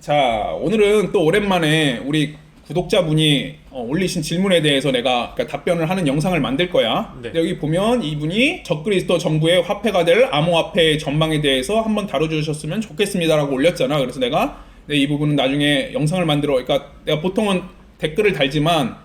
자, 오늘은 또 오랜만에 우리 구독자분이 올리신 질문에 대해서 내가 답변을 하는 영상을 만들 거야. 네. 근데 여기 보면 이분이 적그리스도 정부의 화폐가 될 암호화폐의 전망에 대해서 한번 다뤄주셨으면 좋겠습니다라고 올렸잖아. 그래서 내가 이 부분은 나중에 영상을 만들어, 그러니까 내가 보통은 댓글을 달지만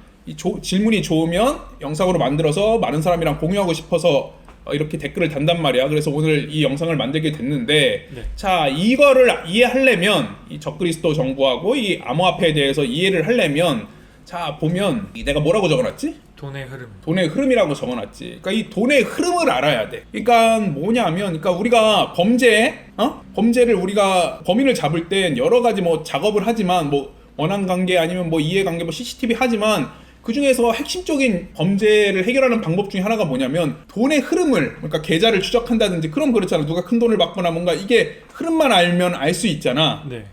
질문이 좋으면 영상으로 만들어서 많은 사람이랑 공유하고 싶어서 이렇게 댓글을 단단 말이야. 그래서 오늘 이 영상을 만들게 됐는데, 네. 자, 이거를 이해하려면 이 적그리스도 정부하고 이 암호화폐에 대해서 이해를 하려면, 자, 보면 내가 뭐라고 적어놨지? 돈의 흐름. 돈의 흐름이라고 적어놨지. 그러니까 이 돈의 흐름을 알아야 돼. 그러니까 뭐냐면, 그러니까 우리가 범죄를 우리가 범인을 잡을 땐 여러 가지 뭐 작업을 하지만, 뭐 원한 관계 아니면 뭐 이해 관계, 뭐 CCTV 하지만, 그 중에서 핵심적인 범죄를 해결하는 방법 중에 하나가 뭐냐면 돈의 흐름을, 그러니까 계좌를 추적한다든지 그럼 그렇잖아. 누가 큰 돈을 받거나 뭔가 이게 흐름만 알면 알 수 있잖아. 네.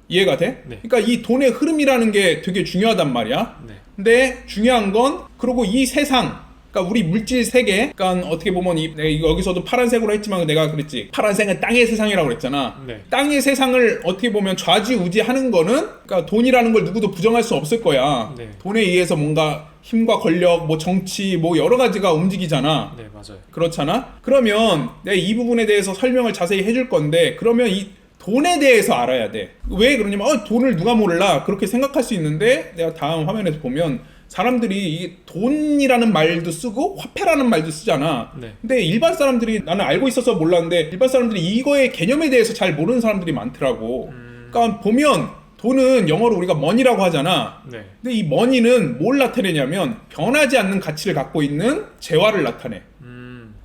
이해가 돼? 네. 그러니까 이 돈의 흐름이라는 게 되게 중요하단 말이야. 네. 근데 중요한 건, 그리고 이 세상, 그러니까 우리 물질 세계, 그러니까 어떻게 보면 내가 여기서도 파란색으로 했지만 내가 그랬지. 파란색은 땅의 세상이라고 그랬잖아. 네. 땅의 세상을 어떻게 보면 좌지우지하는 거는, 그러니까 돈이라는 걸 누구도 부정할 수 없을 거야. 네. 돈에 의해서 뭔가 힘과 권력, 뭐 정치, 뭐 여러 가지가 움직이잖아. 네, 맞아요. 그렇잖아? 그러면 내가 이 부분에 대해서 설명을 자세히 해줄 건데, 그러면 이 돈에 대해서 알아야 돼. 왜 그러냐면 돈을 누가 몰라 그렇게 생각할 수 있는데, 내가 다음 화면에서 보면 사람들이 이 돈이라는 말도 쓰고 화폐라는 말도 쓰잖아. 네. 근데 일반 사람들이, 나는 알고 있어서 몰랐는데 일반 사람들이 이거의 개념에 대해서 잘 모르는 사람들이 많더라고. 그러니까 보면 돈은 영어로 우리가 money라고 하잖아. 네. 근데 이 money는 뭘 나타내냐면 변하지 않는 가치를 갖고 있는 재화를 나타내.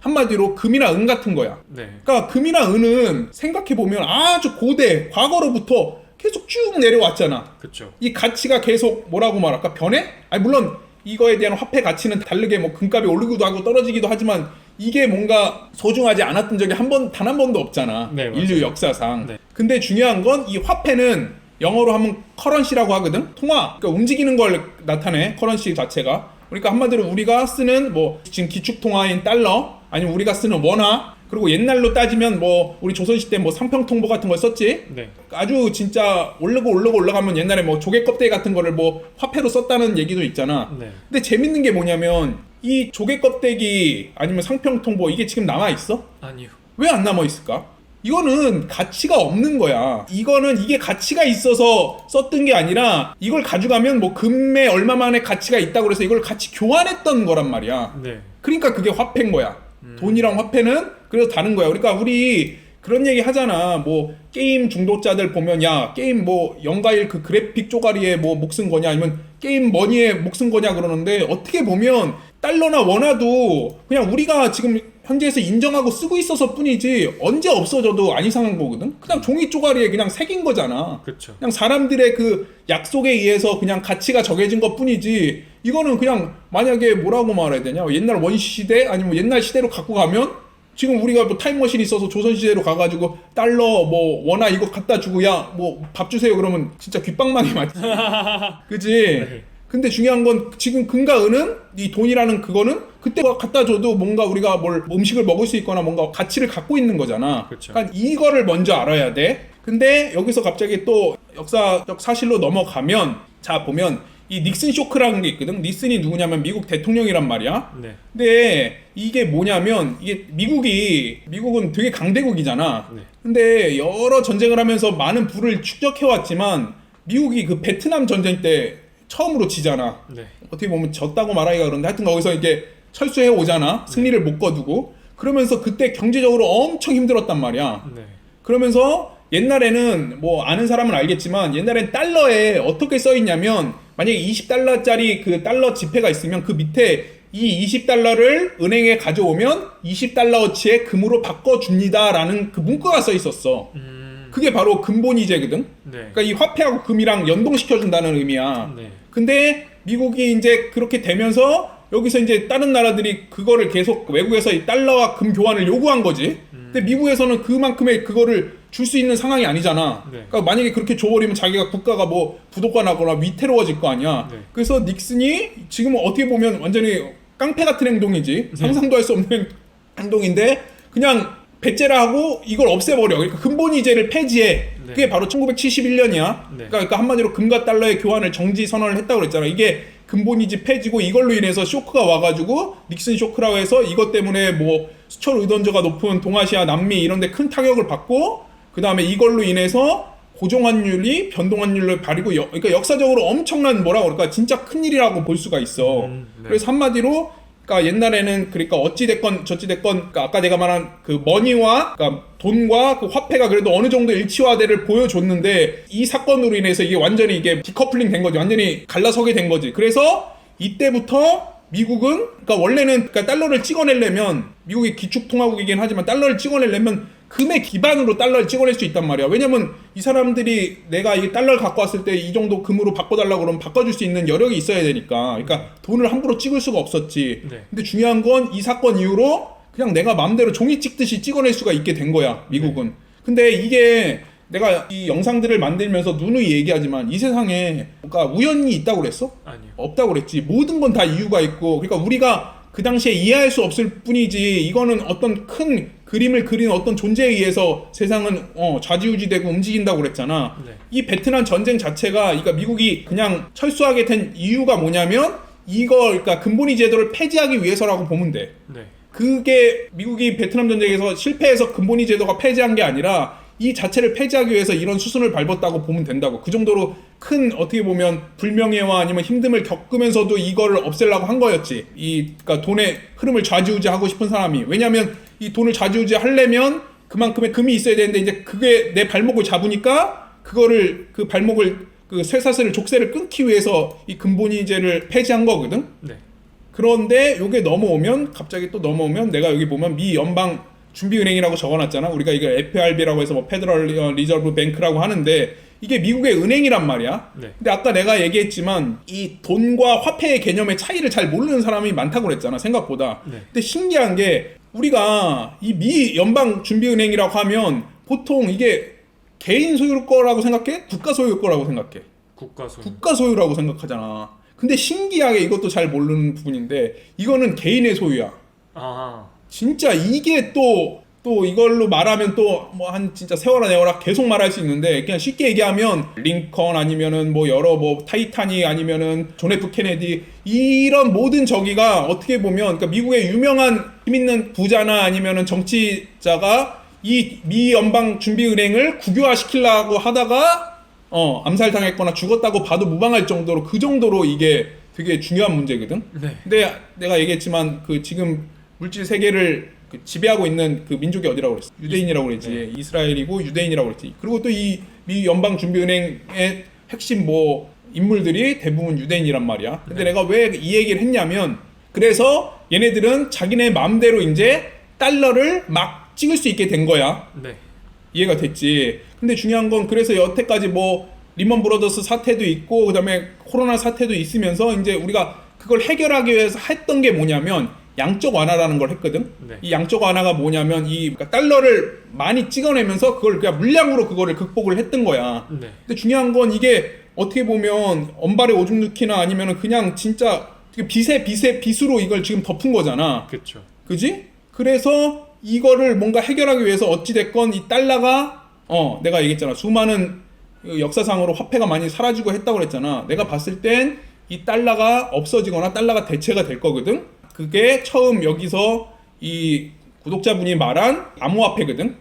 한마디로 금이나 은 같은 거야. 네. 그러니까 금이나 은은 생각해보면 아주 고대 과거로부터 계속 쭉 내려왔잖아. 그쵸. 이 가치가 계속 뭐라고 말할까? 변해? 아니 물론 이거에 대한 화폐 가치는 다르게 뭐 금값이 오르기도 하고 떨어지기도 하지만 이게 뭔가 소중하지 않았던 적이 단 한 번도 없잖아. 네, 맞아요. 인류 역사상. 네. 근데 중요한 건 이 화폐는 영어로 하면 커런시라고 하거든. 통화. 그러니까 움직이는 걸 나타내. 커런시 자체가. 그러니까 한마디로 우리가 쓰는 뭐 지금 기축 통화인 달러, 아니면 우리가 쓰는 원화, 그리고 옛날로 따지면 뭐 우리 조선시대 뭐 상평통보 같은 걸 썼지. 네. 아주 진짜 올라가면 옛날에 뭐 조개 껍데기 같은 거를 뭐 화폐로 썼다는 얘기도 있잖아. 네. 근데 재밌는 게 뭐냐면 이 조개 껍데기 아니면 상평통보 이게 지금 남아 있어? 아니요. 왜 안 남아 있을까? 이거는 가치가 없는 거야. 이게 가치가 있어서 썼던 게 아니라 이걸 가져가면 뭐 금에 얼마만의 가치가 있다고 그래서 이걸 같이 교환했던 거란 말이야. 네. 그러니까 그게 화폐인 거야. 돈이랑 화폐는 그래서 다른 거야. 그러니까 우리 그런 얘기 하잖아. 뭐 게임 중독자들 보면 야 게임 뭐 영가일 그 그래픽 쪼가리에 뭐 목 쓴 거냐 아니면 게임 머니에 목 쓴 거냐 그러는데, 어떻게 보면 달러나 원화도 그냥 우리가 지금 현재에서 인정하고 쓰고 있어서 뿐이지 언제 없어져도 안 이상한 거거든. 그냥 종이 쪼가리에 그냥 새긴 거잖아. 그쵸. 그냥 사람들의 그 약속에 의해서 그냥 가치가 정해진 것 뿐이지, 이거는 그냥 만약에 뭐라고 말해야 되냐, 옛날 원시시대 아니면 옛날 시대로 갖고 가면 지금 우리가 뭐 타임머신이 있어서 조선시대로 가가지고 달러 뭐 원화 이거 갖다 주고 야 뭐 밥 주세요 그러면 진짜 귓방망이 맞지. 그지? 네. 근데 중요한 건 지금 금과 은은, 이 돈이라는 그거는 그때 갖다 줘도 뭔가 우리가 뭘 음식을 먹을 수 있거나 뭔가 가치를 갖고 있는 거잖아. 그쵸. 그러니까 이거를 먼저 알아야 돼. 근데 여기서 갑자기 또 역사적 사실로 넘어가면, 자 보면 이 닉슨 쇼크라는 게 있거든. 닉슨이 누구냐면 미국 대통령이란 말이야. 네. 근데 이게 뭐냐면, 이게 미국은 되게 강대국이잖아. 네. 근데 여러 전쟁을 하면서 많은 부를 축적해왔지만 미국이 그 베트남 전쟁 때 처음으로 지잖아. 네. 어떻게 보면 졌다고 말하기가 그런데 하여튼 거기서 이게 철수해 오잖아. 승리를 못 거두고. 그러면서 그때 경제적으로 엄청 힘들었단 말이야. 네. 그러면서 옛날에는 뭐 아는 사람은 알겠지만 옛날엔 달러에 어떻게 써 있냐면, 만약에 20달러짜리 그 달러 지폐가 있으면 그 밑에 이 20달러를 은행에 가져오면 20달러어치의 금으로 바꿔줍니다라는 그 문구가 써 있었어. 그게 바로 근본이제거든. 네. 그러니까 이 화폐하고 금이랑 연동시켜준다는 의미야. 네. 근데 미국이 이제 그렇게 되면서 여기서 이제 다른 나라들이 그거를 계속 외국에서 이 달러와 금 교환을 요구한 거지. 근데 미국에서는 그만큼의 그거를 줄 수 있는 상황이 아니잖아. 네. 그러니까 만약에 그렇게 줘버리면 자기가 국가가 뭐 부도가 나거나 위태로워질 거 아니야. 네. 그래서 닉슨이 지금 어떻게 보면 완전히 깡패 같은 행동이지. 상상도 할 수 없는 행동인데 그냥 배째라 하고 이걸 없애버려. 그러니까 근본이제를 폐지해. 네. 그게 바로 1971년이야. 그러니까 한마디로 금과 달러의 교환을 정지 선언을 했다고 그랬잖아. 이게 근본이지 폐지고 이걸로 인해서 쇼크가 와가지고 닉슨 쇼크라고 해서 이것 때문에 뭐 수출 의존도가 높은 동아시아, 남미 이런 데 큰 타격을 받고 그 다음에 이걸로 인해서 고정환율이 변동환율을 발휘고 그러니까 역사적으로 엄청난 뭐라고 그럴까 진짜 큰일이라고 볼 수가 있어. 그래서 한마디로 그러니까 옛날에는 그러니까 어찌됐건 저찌됐건 그러니까 아까 내가 말한 그 머니와 그러니까 돈과 그 화폐가 그래도 어느 정도 일치화대를 보여줬는데 이 사건으로 인해서 이게 완전히 이게 디커플링 된 거지. 완전히 갈라서게 된 거지. 그래서 이때부터 미국은 그러니까 원래는 그러니까 달러를 찍어내려면 미국이 기축통화국이긴 하지만 달러를 찍어내려면 금의 기반으로 달러를 찍어낼 수 있단 말이야. 왜냐면 이 사람들이 내가 이 달러를 갖고 왔을 때 이 정도 금으로 바꿔달라고 그러면 바꿔줄 수 있는 여력이 있어야 되니까. 그러니까 돈을 함부로 찍을 수가 없었지. 근데 중요한 건 이 사건 이후로 그냥 내가 마음대로 종이 찍듯이 찍어낼 수가 있게 된 거야, 미국은. 근데 이게 내가 이 영상들을 만들면서 누누이 얘기하지만 이 세상에 그러니까 우연이 있다고 그랬어? 아니요. 없다고 그랬지. 모든 건 다 이유가 있고 그러니까 우리가 그 당시에 이해할 수 없을 뿐이지 이거는 어떤 큰 그림을 그리는 어떤 존재에 의해서 세상은 좌지우지되고 움직인다고 그랬잖아. 이 베트남 전쟁 자체가 그러니까 미국이 그냥 철수하게 된 이유가 뭐냐면 그러니까 근본위 제도를 폐지하기 위해서라고 보면 돼. 그게 미국이 베트남 전쟁에서 실패해서 근본위 제도가 폐지한 게 아니라 이 자체를 폐지하기 위해서 이런 수순을 밟았다고 보면 된다고. 그 정도로 큰 어떻게 보면 불명예와 아니면 힘듦을 겪으면서도 이거를 없애려고 한 거였지. 그러니까 돈의 흐름을 좌지우지하고 싶은 사람이. 왜냐하면 이 돈을 좌지우지하려면 그만큼의 금이 있어야 되는데 이제 그게 내 발목을 잡으니까 그거를 그 발목을 그 쇠사슬을 족쇄를 끊기 위해서 이 근본위제를 폐지한 거거든. 그런데 요게 갑자기 또 넘어오면 내가 여기 보면 미 연방 준비은행이라고 적어놨잖아. 우리가 이거 FRB라고 해서 뭐 페더럴 리저브 뱅크라고 하는데 이게 미국의 은행이란 말이야. 근데 아까 내가 얘기했지만 이 돈과 화폐의 개념의 차이를 잘 모르는 사람이 많다고 그랬잖아, 생각보다. 근데 신기한 게 우리가 이 미 연방 준비은행이라고 하면 보통 이게 개인 소유일 거라고 생각해? 국가 소유일 거라고 생각해? 국가 소유라고 생각하잖아. 근데 신기하게 이것도 잘 모르는 부분인데 이거는 개인의 소유야. 진짜 이게 또 이걸로 말하면 또 뭐 한 진짜 세월아 내월아 계속 말할 수 있는데 그냥 쉽게 얘기하면 링컨 아니면은 뭐 여러 뭐 타이타닉 아니면은 존 F 케네디 이런 모든 저기가 어떻게 보면 그러니까 미국의 유명한 힘 있는 부자나 아니면은 정치자가 이 미 연방 준비은행을 국유화시키려고 하다가 암살당했거나 죽었다고 봐도 무방할 정도로 그 정도로 이게 되게 중요한 문제거든. 근데 내가 얘기했지만 그 지금 물질 세계를 지배하고 있는 그 민족이 어디라고 그랬어? 유대인이라고 그랬지. 이스라엘이고 유대인이라고 그랬지. 그리고 또 이 미 연방 준비은행의 핵심 뭐 인물들이 대부분 유대인이란 말이야. 근데 내가 왜 이 얘기를 했냐면 그래서 얘네들은 자기네 마음대로 이제 달러를 막 찍을 수 있게 된 거야. 이해가 됐지. 근데 중요한 건 그래서 여태까지 뭐 리먼 브러더스 사태도 있고 그다음에 코로나 사태도 있으면서 이제 우리가 그걸 해결하기 위해서 했던 게 뭐냐면 양적 완화라는 걸 했거든. 이 양적 완화가 뭐냐면 그러니까 달러를 많이 찍어내면서 그걸 그냥 물량으로 그거를 극복을 했던 거야. 근데 중요한 건 이게 어떻게 보면 언발의 오줌 넣기나 아니면은 그냥 진짜 빚으로 이걸 지금 덮은 거잖아. 그지? 그래서 이거를 뭔가 해결하기 위해서 어찌됐건 이 달러가 내가 얘기했잖아. 수많은 역사상으로 화폐가 많이 사라지고 했다고 그랬잖아. 내가 봤을 땐 이 달러가 없어지거나 달러가 대체가 될 거거든. 그게 처음 여기서 이 구독자분이 말한 암호화폐거든.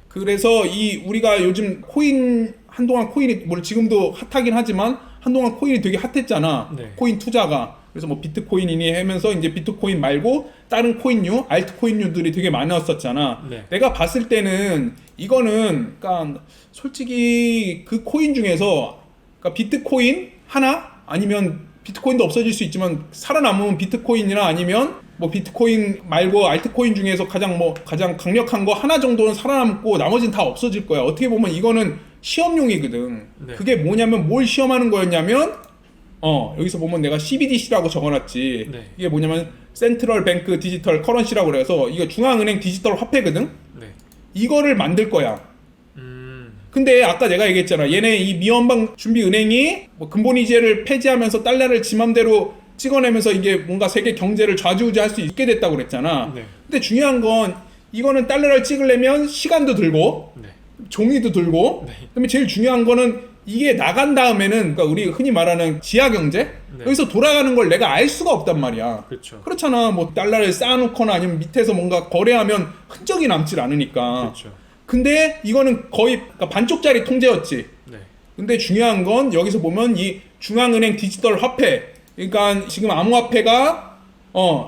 그래서 우리가 요즘 한동안 코인이 물론 지금도 핫하긴 하지만 한동안 코인이 되게 핫했잖아. 코인 투자가. 그래서 뭐 비트코인이니 하면서 이제 비트코인 말고 다른 코인류, 알트코인류들이 되게 많았었잖아. 내가 봤을 때는 이거는 그러니까 솔직히 그 코인 중에서 그러니까 비트코인 하나 아니면 비트코인도 없어질 수 있지만 살아남으면 비트코인이나 아니면 뭐 비트코인 말고 알트코인 중에서 가장 강력한 거 하나 정도는 살아남고 나머지는 다 없어질 거야. 어떻게 보면 이거는 시험용이거든. 그게 뭐냐면 뭘 시험하는 거였냐면 여기서 보면 내가 CBDC라고 적어놨지. 이게 뭐냐면 센트럴 뱅크 디지털 커런시라고 그래서 이거 중앙은행 디지털 화폐거든. 이거를 만들 거야. 근데 아까 내가 얘기했잖아. 얘네 이 미연방 준비은행이 뭐 근본위제를 폐지하면서 달러를 지 맘대로 찍어내면서 이게 뭔가 세계 경제를 좌지우지할 수 있게 됐다고 그랬잖아. 근데 중요한 건 이거는 달러를 찍으려면 시간도 들고 종이도 들고 네. 그다음에 제일 중요한 거는 이게 나간 다음에는 그러니까 우리 흔히 말하는 지하 경제 네. 여기서 돌아가는 걸 내가 알 수가 없단 말이야. 그렇죠. 그렇잖아. 뭐 달러를 쌓아놓거나 아니면 밑에서 뭔가 거래하면 흔적이 남질 않으니까. 그렇죠. 근데 이거는 거의 그러니까 반쪽짜리 통제였지. 네. 근데 중요한 건 여기서 보면 이 중앙은행 디지털 화폐, 그러니까 지금 암호화폐가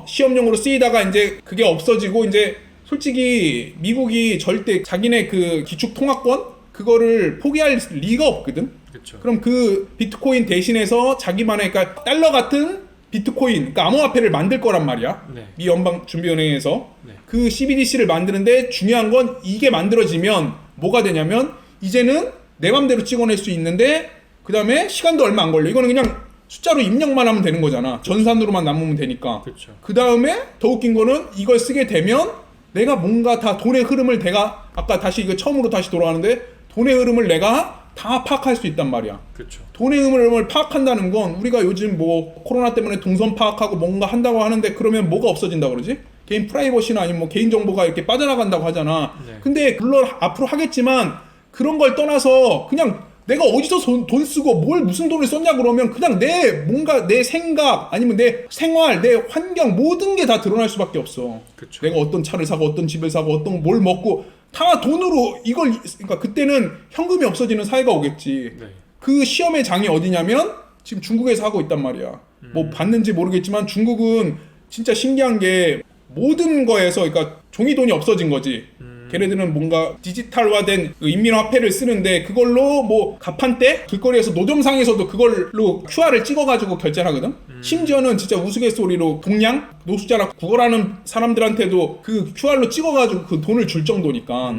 시험용으로 쓰이다가 이제 그게 없어지고 이제 솔직히 미국이 절대 자기네 그 기축 통화권 그거를 포기할 리가 없거든. 그렇죠. 그럼 그 비트코인 대신해서 자기만의 그러니까 달러 같은 비트코인, 그러니까 암호화폐를 만들 거란 말이야. 네. 미 연방준비은행에서 네. 그 CBDC를 만드는데 중요한 건 이게 만들어지면 뭐가 되냐면 이제는 내 맘대로 찍어낼 수 있는데 그 다음에 시간도 얼마 안 걸려. 이거는 그냥 숫자로 입력만 하면 되는 거잖아. 전산으로만 남으면 되니까. 그렇죠. 그 다음에 더 웃긴 거는 이걸 쓰게 되면 내가 뭔가 다 돈의 흐름을 내가 아까 다시 이거 처음으로 다시 돌아가는데 돈의 흐름을 내가 다 파악할 수 있단 말이야. 그렇죠. 돈의 흐름을 파악한다는 건 우리가 요즘 뭐 코로나 때문에 동선 파악하고 뭔가 한다고 하는데 그러면 뭐가 없어진다고 그러지? 개인 프라이버시나 아니면 뭐 개인 정보가 이렇게 빠져나간다고 하잖아. 네. 근데 물론 앞으로 하겠지만 그런 걸 떠나서 그냥 내가 어디서 돈 쓰고 뭘 무슨 돈을 썼냐 그러면 그냥 내 뭔가 내 생각 아니면 내 생활 내 환경 모든 게 다 드러날 수밖에 없어. 그쵸. 내가 어떤 차를 사고 어떤 집을 사고 어떤 뭘 먹고 다 돈으로 이걸 그러니까 그때는 현금이 없어지는 사회가 오겠지. 네. 그 시험의 장이 어디냐면 지금 중국에서 하고 있단 말이야. 뭐 봤는지 모르겠지만 중국은 진짜 신기한 게 모든 거에서 그러니까 종이 돈이 없어진 거지. 걔네들은 뭔가 디지털화된 그 인민화폐를 쓰는데 그걸로 뭐 가판대 길거리에서 노점상에서도 그걸로 QR을 찍어가지고 결제를 하거든. 심지어는 진짜 우스갯소리로 동양 노숙자나 구걸하는 사람들한테도 그 QR로 찍어가지고 그 돈을 줄 정도니까.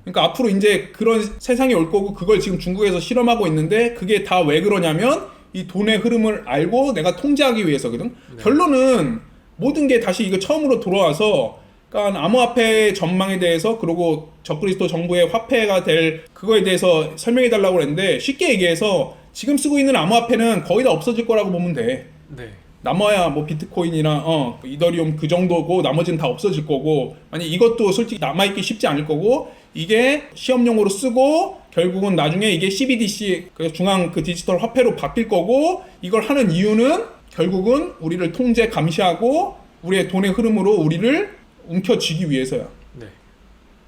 그러니까 앞으로 이제 그런 세상이 올 거고 그걸 지금 중국에서 실험하고 있는데 그게 다 왜 그러냐면 이 돈의 흐름을 알고 내가 통제하기 위해서거든. 네. 결론은 모든 게 다시 이거 처음으로 돌아와서 그러니까 암호화폐 전망에 대해서 그리고 적그리스도 정부의 화폐가 될 그거에 대해서 설명해 달라고 그랬는데 쉽게 얘기해서 지금 쓰고 있는 암호화폐는 거의 다 없어질 거라고 보면 돼. 네. 남아야 뭐 비트코인이나 이더리움 그 정도고 나머지는 다 없어질 거고 아니 이것도 솔직히 남아있기 쉽지 않을 거고 이게 시험용으로 쓰고 결국은 나중에 이게 CBDC 그 중앙 그 디지털 화폐로 바뀔 거고 이걸 하는 이유는 결국은 우리를 통제 감시하고 우리의 돈의 흐름으로 우리를 움켜쥐기 위해서야. 네.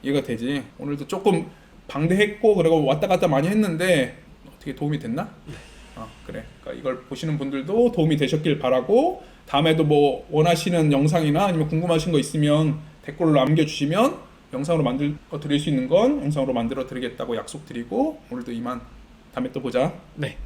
이해가 되지? 오늘도 조금 방대했고 그리고 왔다 갔다 많이 했는데 어떻게 도움이 됐나? 네. 그래. 그러니까 이걸 보시는 분들도 도움이 되셨길 바라고 다음에도 뭐 원하시는 영상이나 아니면 궁금하신 거 있으면 댓글로 남겨주시면 영상으로 만들어 드릴 수 있는 건 영상으로 만들어 드리겠다고 약속드리고 오늘도 이만. 다음에 또 보자. 네.